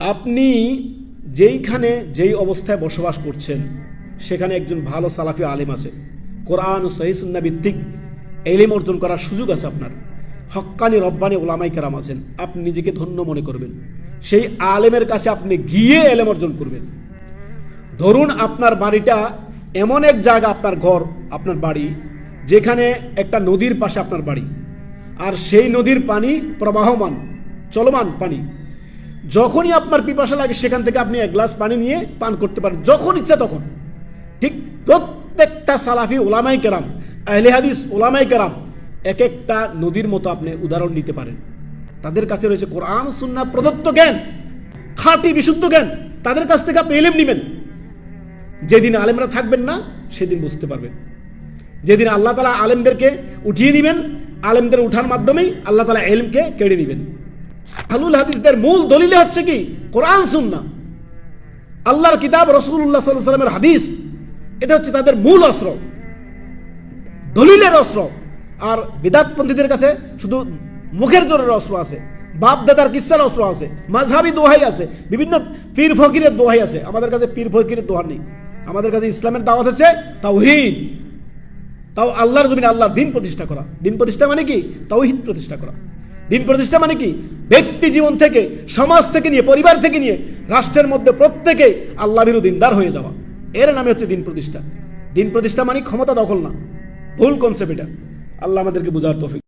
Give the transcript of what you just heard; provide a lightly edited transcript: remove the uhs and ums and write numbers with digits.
আপনি যেইখানে যেই অবস্থায় বসবাস করছেন সেখানে একজন ভালো সালাফি আলেম আছে, কোরআন ও সহিহ সুন্নাহ ভিত্তিক ইলম অর্জন করার সুযোগ আছে আপনার। হক্কানি রব্বানি উলামায়ে কেরাম আছেন, আপনি নিজেকে ধন্য মনে করবেন, সেই আলেমের কাছে আপনি গিয়ে ইলম অর্জন করবেন। ধরুন আপনার বাড়িটা এমন এক জায়গা, আপনার ঘর, আপনার বাড়ি যেখানে একটা নদীর পাশে আপনার বাড়ি, আর সেই নদীর পানি প্রবাহমান, চলমান পানি। যখনই আপনার পিপাসা লাগে সেখান থেকে আপনি এক গ্লাস পানি নিয়ে পান করতে পারেন, যখন ইচ্ছা তখন। ঠিক প্রত্যেকটা সালাফি উলামায়ে কেরাম, আহলে হাদিস উলামায়ে কেরাম এক একটা নদীর মতো আপনি উদাহরণ নিতে পারেন। তাদের কাছে রয়েছে কোরআন সুন্নাহ প্রদত্ত জ্ঞান, খাঁটি বিশুদ্ধ জ্ঞান। তাদের কাছ থেকে আপনি ইলম নেবেন। যেদিন আলেমরা থাকবেন না সেদিন বুঝতে পারবেন। যেদিন আল্লাহ তাআলা আলেমদেরকে উঠিয়ে নেবেন, আলেমদের উঠার মাধ্যমেই আল্লাহ তাআলা ইলমকে কেড়ে নেবেন। আহলুল হাদিসদের মূল দলিল হচ্ছে কি? কোরআন সুন্নাহ, আল্লাহর কিতাব, রাসূলুল্লাহ সাল্লাল্লাহু আলাইহি ওয়াসাল্লামের হাদিস। এটা হচ্ছে তাদের মূল অস্ত্র, দলিলের অস্ত্র। আর বিদআতপন্থীদের কাছে শুধু মুখের জোরের অস্ত্র আছে, বাপ দাদার কিসসার অস্ত্র আছে, মাযহাবী দোহাই আছে, বিভিন্ন পীর ফকিরের দোহাই আছে। আমাদের কাছে পীর ফকিরের দোহা নেই। আমাদের কাছে ইসলামের দাওয়াত আছে তাওহীদ, তাও আল্লাহর জমিনে আল্লাহর দ্বীন প্রতিষ্ঠা করা। দ্বীন প্রতিষ্ঠা মানে কি? তাওহীদ প্রতিষ্ঠা করা। দ্বীন প্রতিষ্ঠা মানে কি? ব্যক্তি জীবন থেকে, সমাজ থেকে নিয়ে, পরিবার থেকে নিয়ে রাষ্ট্রের মধ্যে প্রত্যেকে আল্লাহ বিরোধী দিনদার হয়ে যাওয়া, এর নামে হচ্ছে দ্বীন প্রতিষ্ঠা। দ্বীন প্রতিষ্ঠা মানে ক্ষমতা দখল না, ভুল কনসেপ্ট এটা। আল্লাহ আমাদেরকে বুঝার তৌফিক।